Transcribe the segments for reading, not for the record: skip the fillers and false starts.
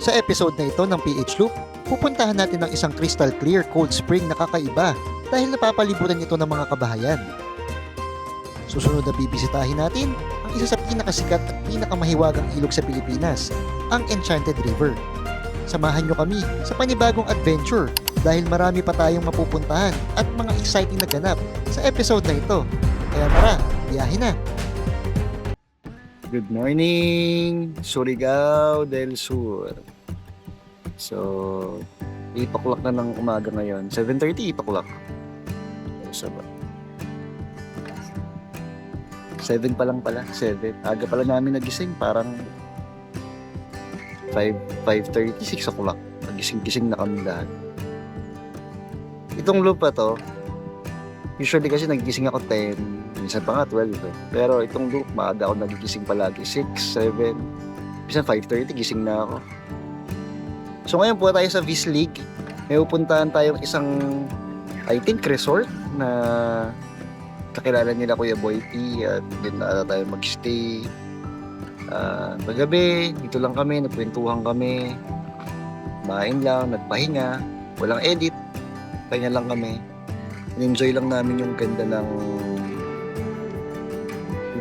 Sa episode na ito ng PH Loop, pupuntahan natin ang isang crystal clear cold spring na kakaiba dahil napapalibutan ito ng mga kabahayan. Susunod na bibisitahin natin ang isa sa pinakasikat at pinakamahiwagang ilog sa Pilipinas, ang Enchanted River. Samahan nyo kami sa panibagong adventure dahil marami pa tayong mapupuntahan at mga exciting na ganap sa episode na ito. Kaya tara, biyahe na! Good morning, Surigao del Sur. So, 8 o'clock na ng umaga ngayon. 7:30, 8 o'clock. So, 7 pa lang pala, 7. Aga pala namin nagising, parang 5:30, 6 o'clock. Nagising-gising na kami lahat. Itong loop pa to, usually kasi nagigising ako 10, minsan pa nga 12. Pero itong loop, maaga ako nagigising palagi, 6, 7, minsan 5:30, gising na ako. So ngayon po tayo sa Vislig. May pupuntahan tayong isang, I think, resort na kakilala nila Kuya Boy P. At doon na tayo mag-stay. Paggabi, dito lang kami, nagkwentuhan kami. Kumain lang, nagpahinga. Walang edit. Pahinga lang kami. Enjoy lang namin yung ganda ng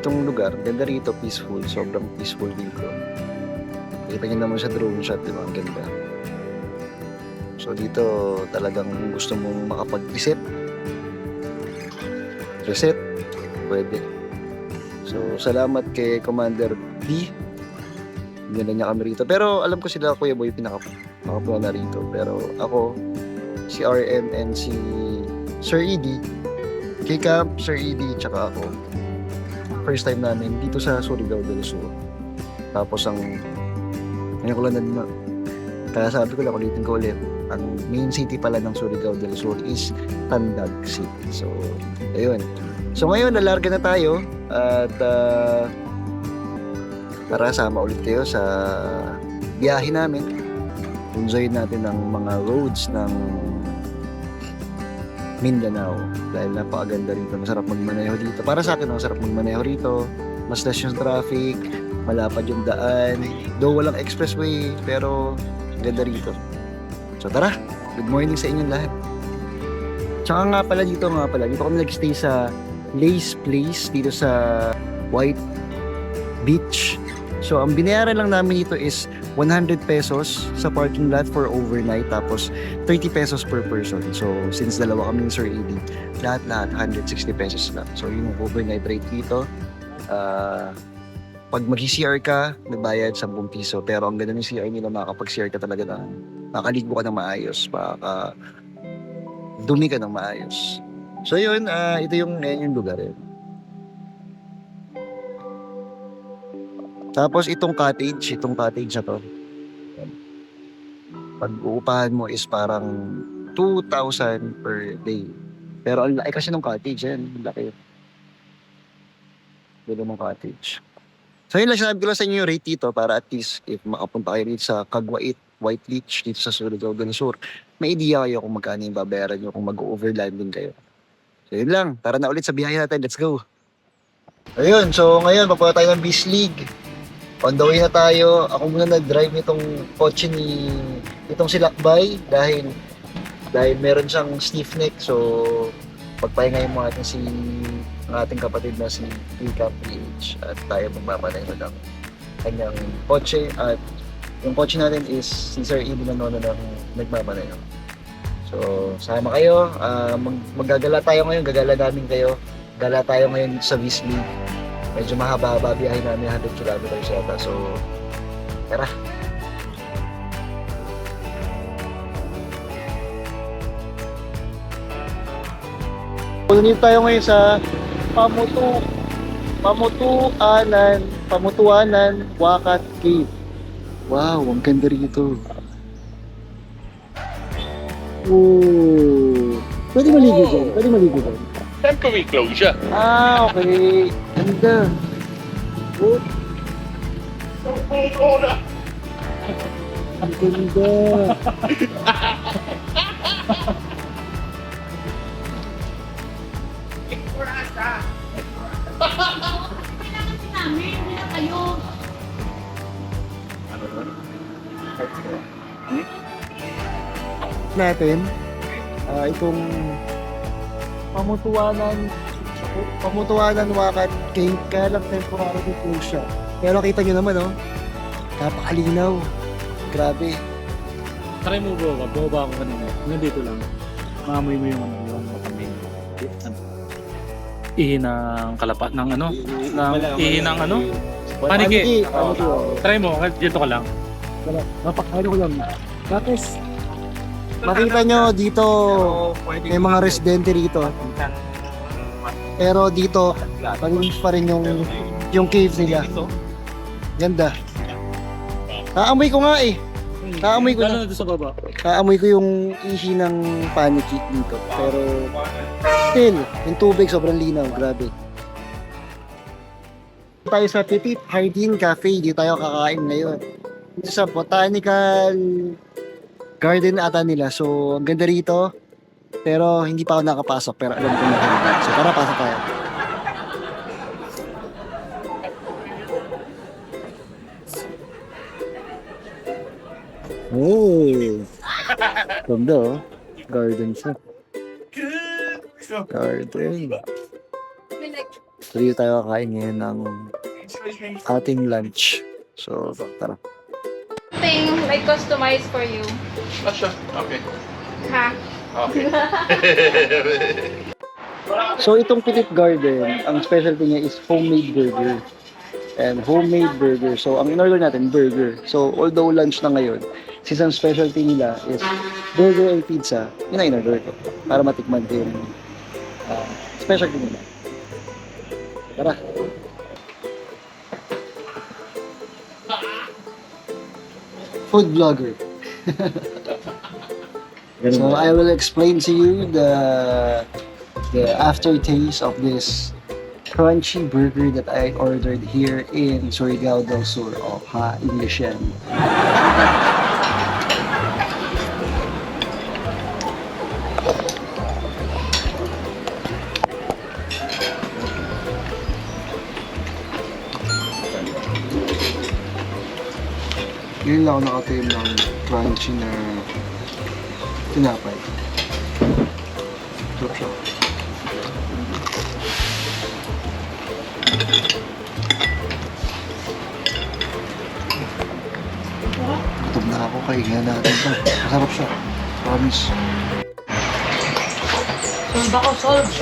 itong lugar. Ganda rito, peaceful. Sobrang peaceful dito. Kita nyo naman sa drone shot, di ba? Ang ganda. So dito talagang gusto mong makapag-isip, reset, pwede. So salamat kay Commander D. Hindi niya kami rito. Pero alam ko sila Kuya Boy pinaka-makapuha na rito. Pero ako, si RM and si Sir ED, K-Camp, Sir ED, tsaka ako. First time namin dito sa Surigao del Sur. Tapos ngayon ko lang na kaya sabi ko lang ulitin ko ulit. Ang main city pala ng Surigao del Sur is Tandag City. So, ayun. So, ngayon, nalarga na tayo at tara, sama ulit kayo sa biyahe namin. Enjoy natin ang mga roads ng Mindanao dahil napakaganda rito. Masarap magmaneho dito. Para sa akin, masarap magmaneho rito. Mas less yung traffic, malapad yung daan. Though walang expressway, pero ganda rito. So tara, good morning sa inyong lahat. Tsaka nga pala dito kami nag-stay sa Lace Place dito sa White Beach. So ang binayaran lang namin dito is 100 pesos sa parking lot for overnight, tapos 30 pesos per person. So since dalawa kami ng Sir ED, lahat 160 pesos lang. So yung overnight rate dito, pag mag-CR ka, nagbayad 10 piso. Pero ang ganda ng CR nila, makakapag-CR ka talaga na makaligo ka ng maayos, dumi ka ng maayos. So yun, ito yung lugar yun. Tapos itong cottage na to, pag uupahan mo is parang 2,000 per day. Pero ang laki kasi ng cottage yan, laki. Dito ng cottage. So yun lang, sinabi ko lang sa inyo yung rate dito para at least if makapunta kayo dito sa Caguait, White Beach dito sa Surigao del Sur, may idea kayo kung magkano yung babayaran nyo kung mag-overlanding kayo. So yun lang, tara na ulit sa biyahe natin, let's go! Ayun, so ngayon papunta tayo ng Vislig. On the way na tayo. Ako muna nag-drive nitong kotse itong si Lakbay dahil meron siyang stiff neck. So pagpahingayin mo natin ang ating kapatid na si K-Camp PH at tayo magmamaneho ng kanyang kotse. At yung kotse natin is si Sir Ibi na nagmamaneho. So sama kayo, maggagala tayo ngayon, gagala namin kayo. Gala tayo ngayon sa Vislig. Medyo mahaba-haba biyahe namin, 100 kilometers yata. So tara. Punin tayo ngayon sa Pamutuanan Wakat Cave. Wow, ang ganda rito. Oh, pwede maligo dyan. Temporary closure. Okay. Ganda. Oh, Order. ang ganda. Kailangan din namin, hindi na kayo. natin itong pamutuanan wakat cave, kaya lang temporary close siya. Pero kita nyo naman, oh, napakalinaw. Grabe. Try mo baba ako kanina. Nandito lang. Maamoy mo yung yung kambing. Ihi ng kalapat ng ano? Ihi ng ano? Paniki. Try mo, dito ka lang. Napakaano ko lang. Tapos, makita nyo dito, may mga residente rito. Pero dito, malinis pa rin yung cave nila. Ganda. Naamoy ko nga eh. Naamoy ko Lalo na. na doon sa baba. Naamoy ko yung ihi ng paniki dito. Pero, still, yung tubig sobrang linaw. Grabe. Tayo sa Petit Jardin Cafe. Dito tayo kakain ngayon. Dito sa Botanical Garden ata nila. So, ang ganda rito. Pero hindi pa ako nakapasok. Pero alam ko na ganda. So, tara, pasok tayo. Oh! Ganda, oh. Garden siya. Garden. So, dito tayo kakain ngayon ng ating lunch. So, tara. Thing like customized for you. Okay. Ha? Okay. So, itong Petit Garden, ang specialty niya is homemade burger. And homemade burger. So, ang in-order natin, burger. So, although lunch na ngayon, since ang specialty nila is burger and pizza, yun ang in-order ko. Para matikman ko yung specialty nila. Tara. Food vlogger. So, I will explain to you the aftertaste of this crunchy burger that I ordered here in Surigao del Sur. Oh, ha, English yan. Ngayon lang ako nakatayo ng crunchy na tinapay. Sarap siya. Gutom na ako, kailangan natin ito. Masarap siya. Promise. Solve ako, solve.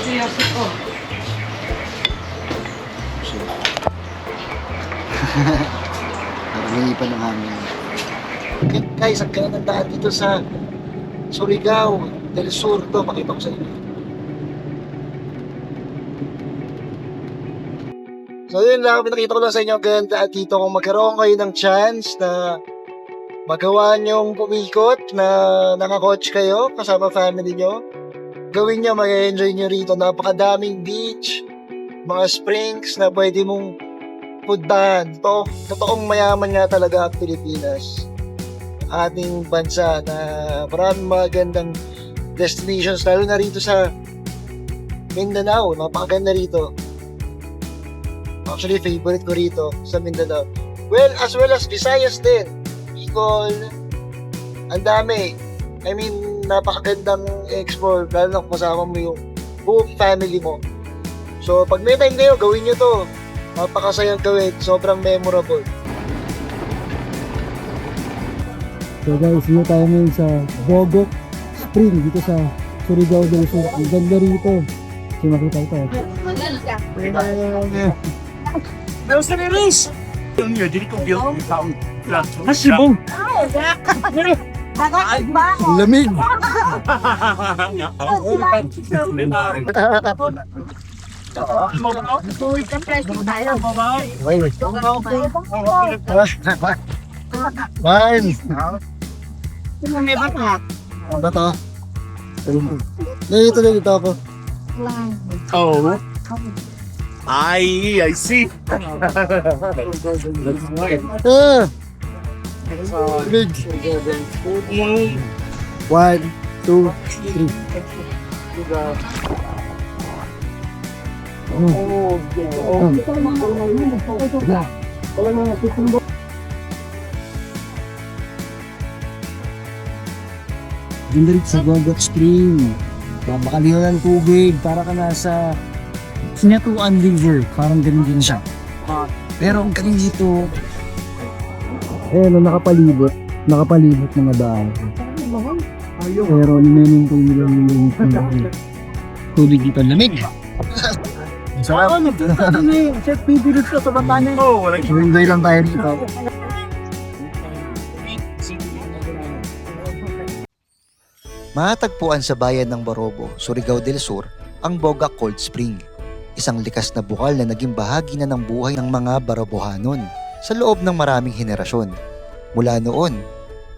Seryoso ko. Nanginipan ng hangin. Okay, guys, ang ganda ng daan dito sa Surigao del Sur. Ito, pakita ko sa inyo. So yun lang, pinakita ko lang sa inyo ang ganda at dito kung magkaroon kayo ng chance na magawa nyong pumikot na naka-coach kayo kasama family nyo. Gawin nyo, mag-enjoy nyo rito. Napakadaming beach, mga springs na pwede mong puntahan. Ito, totoong mayaman nga talaga ang Pilipinas. Ating bansa na maraming magandang destinations, lalo na rito sa Mindanao. Napakaganda rito. Actually, favorite ko rito sa Mindanao. Well as Visayas din. Bicol. Ang dami. I mean, napakagandang explore. Lalo na kung kasama mo yung buong family mo. So, pag may time kayo, gawin nyo to. Napakasayang gawin. Sobrang memorable. So guys, dito tayo ngayon sa Bogok Spring dito sa Surigao del Sur. Ang ganda rito. So, makita ito. Hasibong! Lamig! Wine! May bata. Ano to? Dito ako. Oh. I see. Ah! Big. 1, 2, 3. Indirect sa Gogot Spring. Babakaliw ng tubig para ka nasa Sinatuan River. Parang ganun din siya. Pero ang galing dito, nakapalibot. Nakapalibot mga daan. Pero nininintay nila yung tubig dito lamig. Sarap. Chef, pipilot ka sa batanan. Oo, enjoy lang tayo dito. Matatagpuan sa bayan ng Barobo, Surigao del Sur, ang Bogac Cold Spring. Isang likas na bukal na naging bahagi na ng buhay ng mga Barobohanon sa loob ng maraming henerasyon. Mula noon,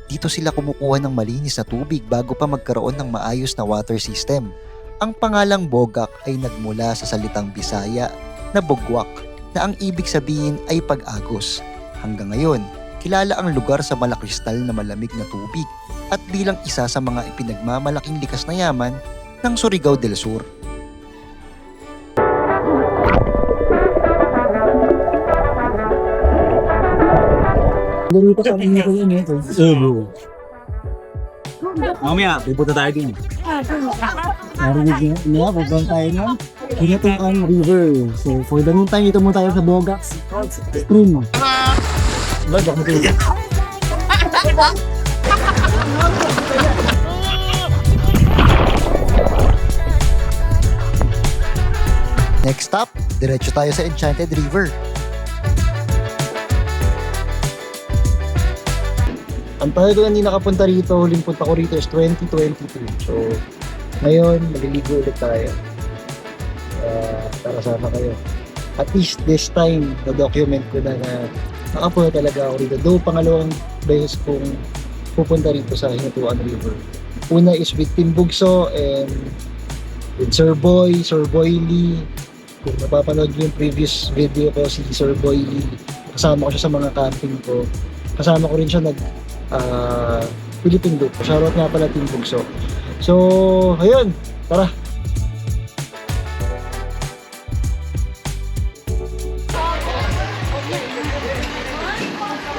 dito sila kumukuha ng malinis na tubig bago pa magkaroon ng maayos na water system. Ang pangalang Bogac ay nagmula sa salitang Bisaya na bugwak na ang ibig sabihin ay pag-agos. Hanggang ngayon, kilala ang lugar sa malakristal na malamig na tubig at bilang isa sa mga ipinagmamalaking likas na yaman ng Surigao del Sur. Ganito sa inyo ko yun ito. Mamaya, pupunta tayo din. Narinig niya, pupunta tayo ng Hinatuan River. So, for the meantime, ito muna tayo sa Bogac Spring. Next stop, diretso tayo sa Enchanted River. Ang tayo ko hindi nakapunta rito, huling punta ko rito is 2022. So, ngayon, maliligo ulit tayo. Para sama kayo. At least this time, na-document ko na nakapunta talaga ako rito. Though, pangalawang beses kong pupunta rito sa Hinatuan River. Una is with Tim Bugso and with Sir Boy Lee. Kung napapanood niyo yung previous video ko, si Sir Boy Lee, kasama ko siya sa mga camping ko. Kasama ko rin siya Philippine Loop. Shoutout nga pala Team Bugso. So, ayun, tara.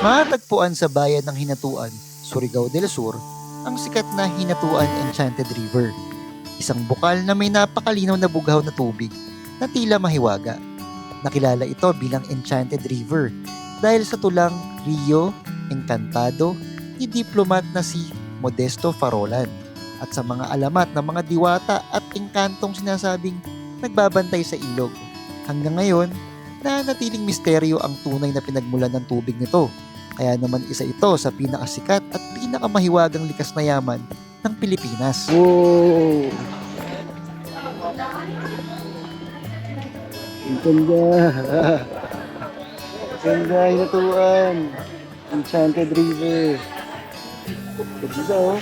Matatagpuan sa bayan ng Hinatuan, Surigao del Sur, ang sikat na Hinatuan Enchanted River. Isang bukal na may napakalinaw na bughaw na tubig na tila mahiwaga. Nakilala ito bilang Enchanted River dahil sa tulang Rio Encantado ni diplomat na si Modesto Farolan at sa mga alamat ng mga diwata at engkantong sinasabing nagbabantay sa ilog. Hanggang ngayon, nanatiling misteryo ang tunay na pinagmulan ng tubig nito. Kaya naman isa ito sa pinakasikat at pinakamahiwagang likas na yaman ng Pilipinas. Wow! Ang ganda! Ang ganda, Hinatuan! Enchanted River! Ganda, oh!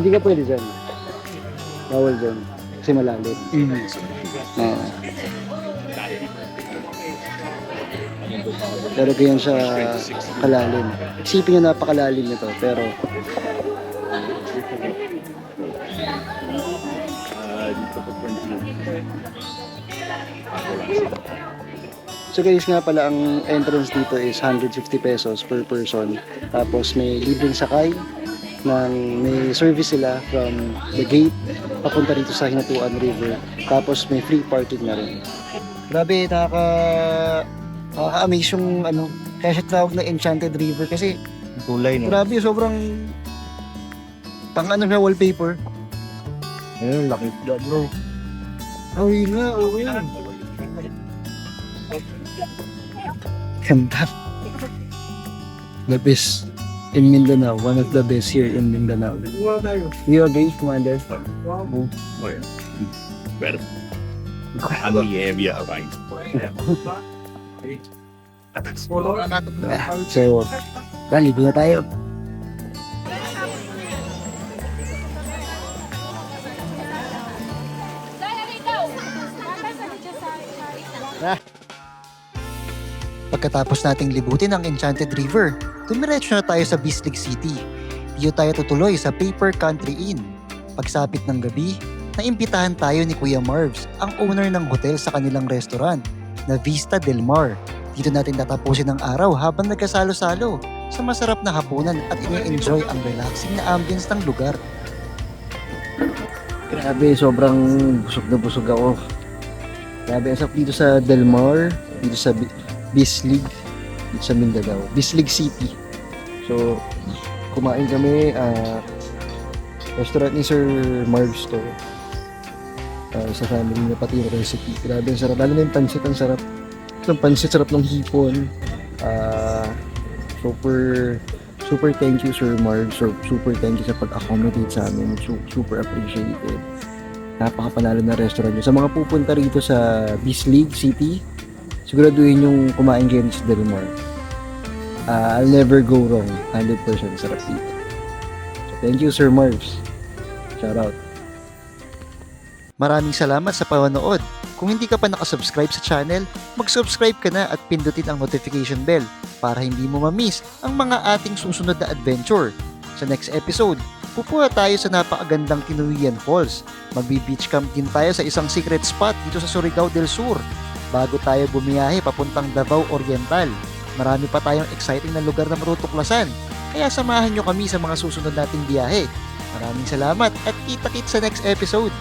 Hindi ka pwede dyan. Bawal dyan. Kasi malalim. Pero ganyan siya kalalim. Isipin nyo napakalalim nito, pero so guys, nga pala ang entrance dito is 150 pesos per person. Tapos may libreng sakay may service sila from the gate papunta rito sa Hinatuan River. Tapos may free parking na rin. Grabe, nakaka-amaze yung kaya siya tawag na Enchanted River kasi Kulay, no? grabe, sobrang pang siya wallpaper. Ayun, laki na, bro. Okay na, okay na. Ganda. The best in Mindanao. One of the best here in Mindanao. You agree, Commander? Well, ano yung area right? So, ligo na tayo. Pagkatapos nating libutin ang Enchanted River, dumiretso na tayo sa Bislig City. Dito tayo tutuloy sa Paper Country Inn. Pagsapit ng gabi, naimbitahan tayo ni Kuya Marvs, ang owner ng hotel sa kanilang restaurant na Vista Del Mar. Dito natin tatapusin ang araw habang nagkasalo-salo sa masarap na hapunan at i-enjoy ang relaxing na ambience ng lugar. Grabe, sobrang busog na busog ako. Grabe, asap dito sa Del Mar, dito sa Bislig, dito sa Mindanao, Bislig City. So, kumain kami, restaurant ni Sir Marv's to. Sa family na Patiro recipe. Grabe, ang sarap. Lalo na yung pansit, ang sarap. Ang pansit, sarap ng hipon. Super thank you Sir Marv. Super thank you sa pag-accommodate sa amin. Super appreciated. Napakapanalo na restaurant nyo. Sa mga pupunta rito sa Bislig City, siguraduhin yung kumain kayo sa Del Mar. I'll never go wrong. 100% sarap dito. So, thank you Sir Marv's. Shout out. Maraming salamat sa panonood. Kung hindi ka pa nakasubscribe sa channel, mag-subscribe ka na at pindutin ang notification bell para hindi mo ma-miss ang mga ating susunod na adventure. Sa next episode, pupunta tayo sa napakagandang Kinuian Falls. Magbi-beach camp din tayo sa isang secret spot dito sa Surigao del Sur bago tayo bumiyahe papuntang Davao Oriental. Marami pa tayong exciting na lugar na matutuklasan, kaya samahan nyo kami sa mga susunod nating biyahe. Maraming salamat at kita-kits sa next episode.